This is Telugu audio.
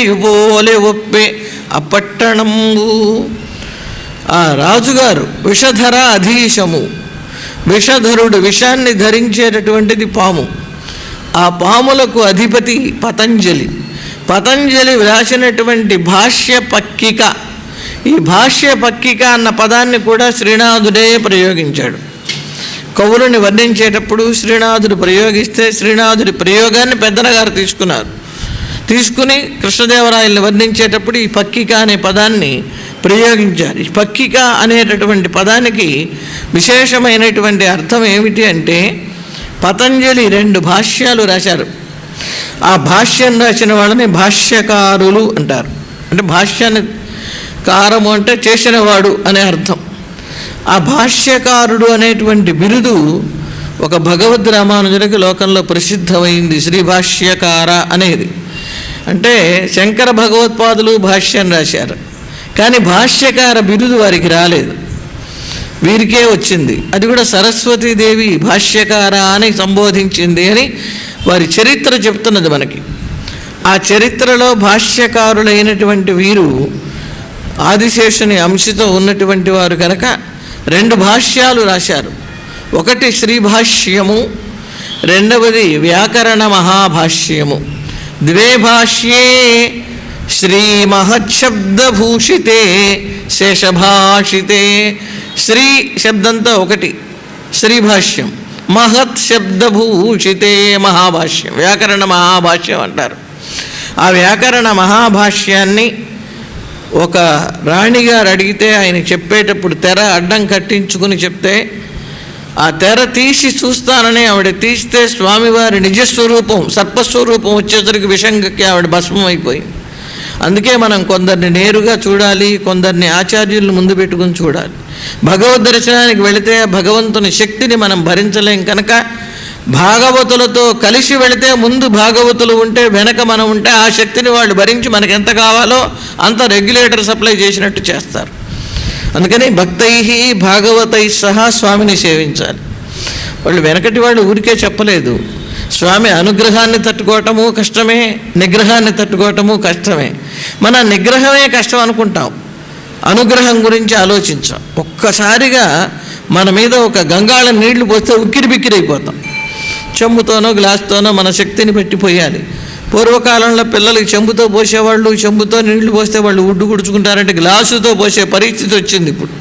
వాయుపోలే ఒప్పే అపట్టణంబు. ఆ రాజుగారు విషధర అధీశము, విషధరుడు, విషాన్ని ధరించేటటువంటిది పాము. ఆ పాములకు అధిపతి పతంజలి. పతంజలి వ్రాసినటువంటి భాష్య పక్కిక, ఈ భాష్య పక్కిక అన్న పదాన్ని కూడా శ్రీనాథుడే ప్రయోగించాడు. కవులని వర్ణించేటప్పుడు శ్రీనాథుడు ప్రయోగిస్తే శ్రీనాథుడి ప్రయోగాన్ని పెద్దనగారు తీసుకుని కృష్ణదేవరాయల్ని వర్ణించేటప్పుడు ఈ పక్కిక అనే పదాన్ని ప్రయోగించారు. ఈ పక్కిక అనేటటువంటి పదానికి విశేషమైనటువంటి అర్థం ఏమిటి అంటే, పతంజలి 2 భాష్యాలు రాశారు. ఆ భాష్యం రాసిన వాళ్ళని భాష్యకారులు అంటారు. అంటే భాష్యాన్ని కారము అంటే చేసినవాడు అనే అర్థం. ఆ భాష్యకారుడు అనేటువంటి బిరుదు ఒక భగవద్ రామానుజునికి లోకంలో ప్రసిద్ధమైంది. శ్రీ భాష్యకార అనేది అంటే శంకర భగవత్పాదులు భాష్యం రాశారు, కానీ భాష్యకార బిరుదు వారికి రాలేదు, వీరికే వచ్చింది. అది కూడా సరస్వతీదేవి భాష్యకార అని సంబోధించింది అని వారి చరిత్ర చెప్తున్నది మనకి. ఆ చరిత్రలో భాష్యకారులైనటువంటి వీరు ఆదిశేషుని అంశతో ఉన్నటువంటి వారు కనుక 2 భాష్యాలు రాశారు. ఒకటి శ్రీభాష్యము, రెండవది వ్యాకరణ మహాభాష్యము. ద్వే భాష్యే శ్రీ మహచ్చబ్దభూషితే శేషభాషితే. శ్రీ శబ్దంతో ఒకటి శ్రీభాష్యం, మహత్ శబ్దభూషితే మహాభాష్యం, వ్యాకరణ మహాభాష్యం అంటారు. ఆ వ్యాకరణ మహాభాష్యాన్ని ఒక రాణిగారు అడిగితే ఆయన చెప్పేటప్పుడు తెర అడ్డం కట్టించుకుని చెప్తే, ఆ తెర తీసి చూస్తానని ఆవిడ తీస్తే స్వామివారి నిజస్వరూపం సర్పస్వరూపం వచ్చేసరికి విషంగకి ఆవిడ భస్మం అయిపోయింది. అందుకే మనం కొందరిని నేరుగా చూడాలి, కొందరిని ఆచార్యులను ముందు పెట్టుకుని చూడాలి. భగవద్ దర్శనానికి వెళితే భగవంతుని శక్తిని మనం భరించలేం కనుక భాగవతులతో కలిసి వెళితే ముందు భాగవతులు ఉంటే వెనక మనం ఉంటే ఆ శక్తిని వాళ్ళు భరించి మనకు ఎంత కావాలో అంత రెగ్యులేటర్ సప్లై చేసినట్టు చేస్తారు. అందుకని భక్తై భాగవతై సహా స్వామిని సేవించాలి. వాళ్ళు వెనకటి వాళ్ళు ఊరికే చెప్పలేదు. స్వామి అనుగ్రహాన్ని తట్టుకోవటము కష్టమే, నిగ్రహాన్ని తట్టుకోవటము కష్టమే. మన నిగ్రహమే కష్టం అనుకుంటాం, అనుగ్రహం గురించి ఆలోచించాం. ఒక్కసారిగా మన మీద ఒక గంగాళ నీళ్లు పోస్తే ఉక్కిరి బిక్కిరైపోతాం. చెంబుతోనో గ్లాస్తోనో మన శక్తిని పెట్టిపోయాలి. పూర్వకాలంలో పిల్లలకి చెంబుతో పోసేవాళ్ళు, చెంబుతో నీళ్లు పోస్తే వాళ్ళు ఉడ్డు గుడుచుకుంటారంటే గ్లాసుతో పోసే పరిస్థితి వచ్చింది ఇప్పుడు.